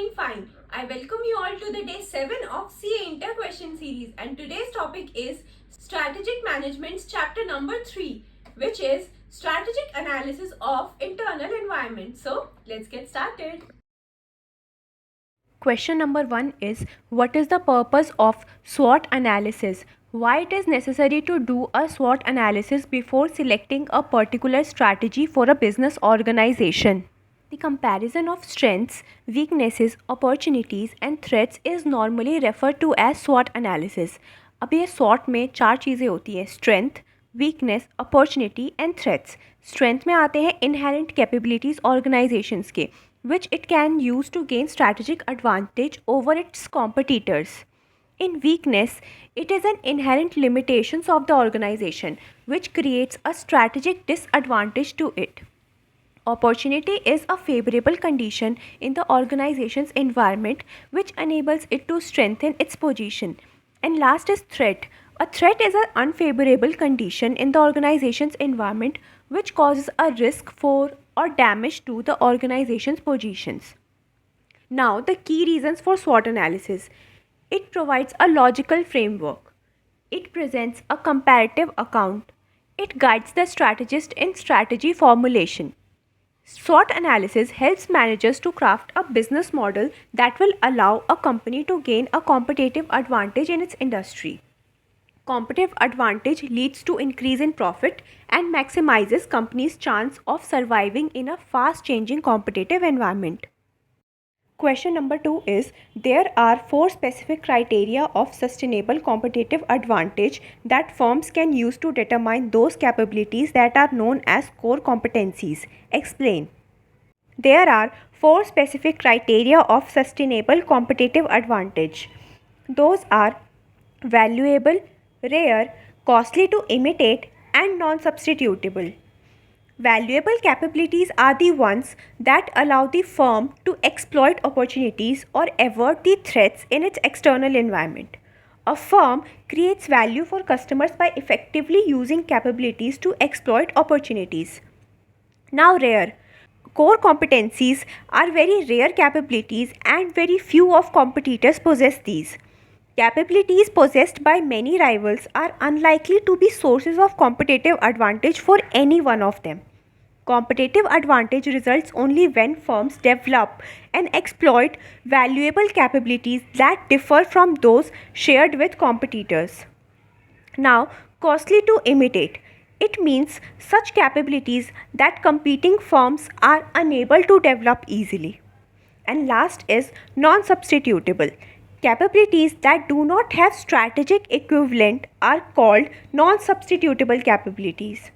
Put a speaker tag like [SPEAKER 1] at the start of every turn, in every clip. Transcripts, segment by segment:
[SPEAKER 1] doing fine. I welcome you all to the day 7 of CA Inter question series, and today's topic is Strategic Management's chapter number 3, which is Strategic Analysis of Internal Environment. So let's get started.
[SPEAKER 2] Question number 1 is, what is the purpose of SWOT analysis? Why it is necessary to do a SWOT analysis before selecting a particular strategy for a business organization? The comparison of strengths, weaknesses, opportunities and threats is normally referred to as SWOT analysis. अब ये SWOT में 4 चीज़ें होती हैं: strength, weakness, opportunity and threats. Strength में आते हैं inherent capabilities organizations के, which it can use to gain strategic advantage over its competitors. In weakness, it is an inherent limitations of the organization, which creates a strategic disadvantage to it. Opportunity is a favorable condition in the organization's environment which enables it to strengthen its position. And last is threat. A threat is an unfavorable condition in the organization's environment which causes a risk for or damage to the organization's positions. Now, the key reasons for SWOT analysis. It provides a logical framework. It presents a comparative account. It guides the strategist in strategy formulation. SWOT analysis helps managers to craft a business model that will allow a company to gain a competitive advantage in its industry. Competitive advantage leads to increase in profit and maximizes company's chance of surviving in a fast-changing competitive environment. Question number 2 is, there are 4 specific criteria of sustainable competitive advantage that firms can use to determine those capabilities that are known as core competencies. Explain. There are 4 specific criteria of sustainable competitive advantage. Those are valuable, rare, costly to imitate, and non-substitutable. Valuable capabilities are the ones that allow the firm to exploit opportunities or avert the threats in its external environment. A firm creates value for customers by effectively using capabilities to exploit opportunities. Now, rare. Core competencies are very rare capabilities and very few of competitors possess these. Capabilities possessed by many rivals are unlikely to be sources of competitive advantage for any one of them. Competitive advantage results only when firms develop and exploit valuable capabilities that differ from those shared with competitors. Now, costly to imitate. It means such capabilities that competing firms are unable to develop easily. And last is non-substitutable. Capabilities that do not have strategic equivalent are called non-substitutable capabilities.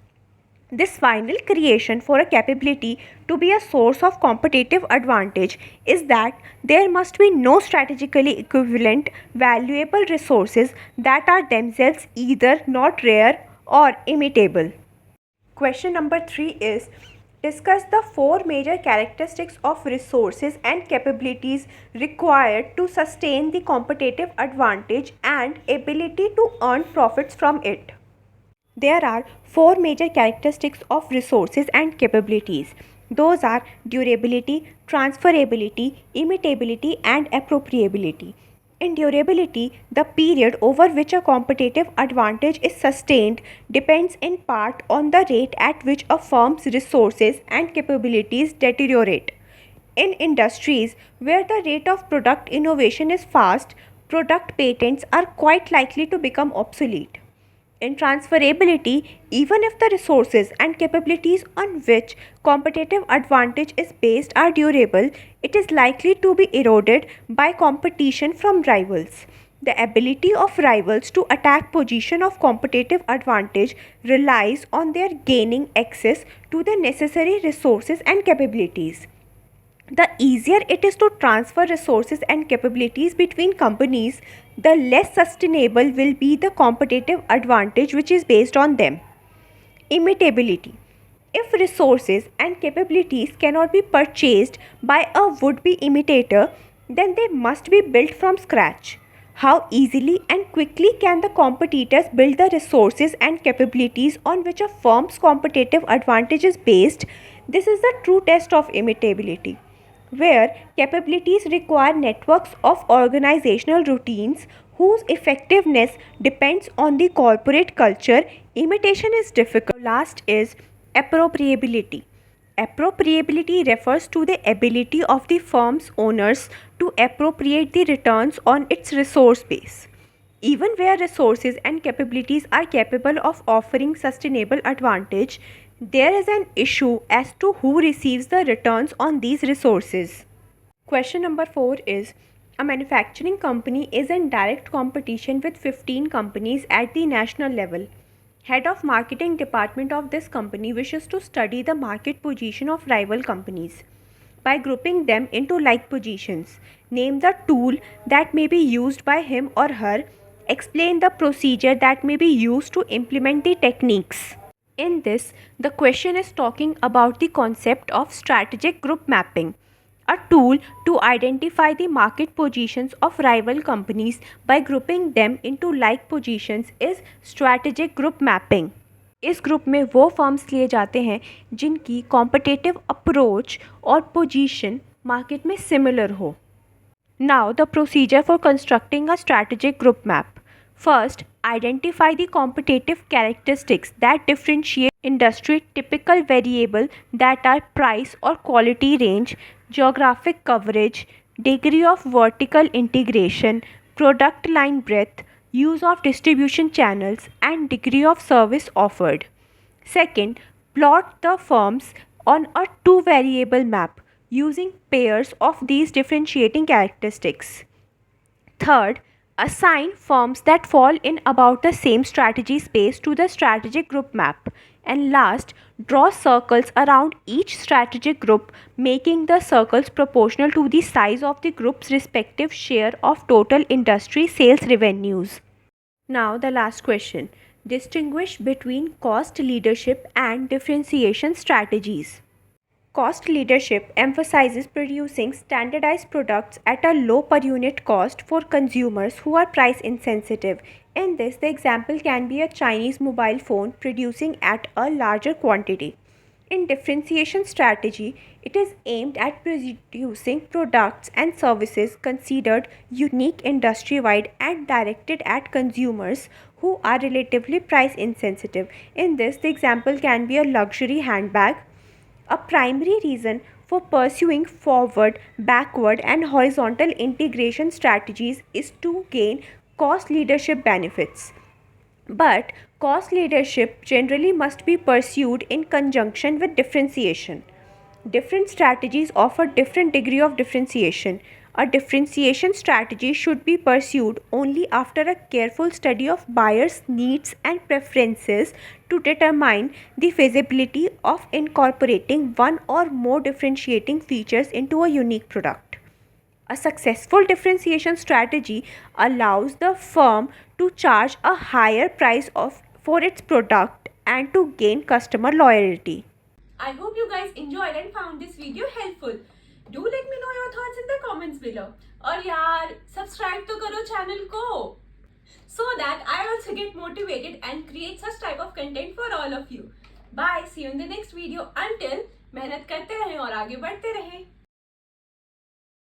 [SPEAKER 2] This final creation for a capability to be a source of competitive advantage is that there must be no strategically equivalent valuable resources that are themselves either not rare or imitable. Question number 3 is, discuss the 4 major characteristics of resources and capabilities required to sustain the competitive advantage and ability to earn profits from it. There are 4 major characteristics of resources and capabilities. Those are durability, transferability, imitability, and appropriability. In durability, the period over which a competitive advantage is sustained depends in part on the rate at which a firm's resources and capabilities deteriorate. In industries where the rate of product innovation is fast, product patents are quite likely to become obsolete. In transferability, even if the resources and capabilities on which competitive advantage is based are durable, it is likely to be eroded by competition from rivals. The ability of rivals to attack position of competitive advantage relies on their gaining access to the necessary resources and capabilities. The easier it is to transfer resources and capabilities between companies, the less sustainable will be the competitive advantage which is based on them. Imitability. If resources and capabilities cannot be purchased by a would-be imitator, then they must be built from scratch. How easily and quickly can the competitors build the resources and capabilities on which a firm's competitive advantage is based? This is the true test of imitability. where capabilities require networks of organizational routines whose effectiveness depends on the corporate culture, imitation is difficult. Last is appropriability. Appropriability refers to the ability of the firm's owners to appropriate the returns on its resource base. Even where resources and capabilities are capable of offering sustainable advantage, there is an issue as to who receives the returns on these resources. Question number 4 is, a manufacturing company is in direct competition with 15 companies at the national level. Head of marketing department of this company wishes to study the market position of rival companies by grouping them into like positions. Name the tool that may be used by him or her. Explain the procedure that may be used to implement the techniques. In this, the question is talking about the concept of strategic group mapping, a tool to identify the market positions of rival companies by grouping them into like positions is strategic group mapping. इस group में वो firms लिए जाते हैं जिनकी competitive approach और position market में similar हो. Now, the procedure for constructing a strategic group map. First, identify the competitive characteristics that differentiate industry typical variable that are price or quality range, geographic coverage, degree of vertical integration, product line breadth, use of distribution channels, and degree of service offered. Second, plot the firms on a two variable map using pairs of these differentiating characteristics. Third, assign firms that fall in about the same strategy space to the strategic group map. And last, draw circles around each strategic group, making the circles proportional to the size of the group's respective share of total industry sales revenues. Now, the last question. Distinguish between cost leadership and differentiation strategies. Cost leadership emphasizes producing standardized products at a low per unit cost for consumers who are price insensitive. In this, the example can be a Chinese mobile phone producing at a larger quantity. In differentiation strategy, it is aimed at producing products and services considered unique industry-wide and directed at consumers who are relatively price insensitive. In this, the example can be a luxury handbag. A primary reason for pursuing forward, backward, and horizontal integration strategies is to gain cost leadership benefits. But cost leadership generally must be pursued in conjunction with differentiation. Different strategies offer different degree of differentiation. A differentiation strategy should be pursued only after a careful study of buyers' needs and preferences to determine the feasibility of incorporating one or more differentiating features into a unique product. A successful differentiation strategy allows the firm to charge a higher price for its product and to gain customer loyalty.
[SPEAKER 1] I hope you guys enjoyed and found this video helpful. Do let me know your thoughts in the comments below. और यार subscribe तो करो channel को so that I also get motivated and create such type of content for all of you. Bye. See you in the next video. Until मेहनत करते रहें और आगे बढ़ते रहें.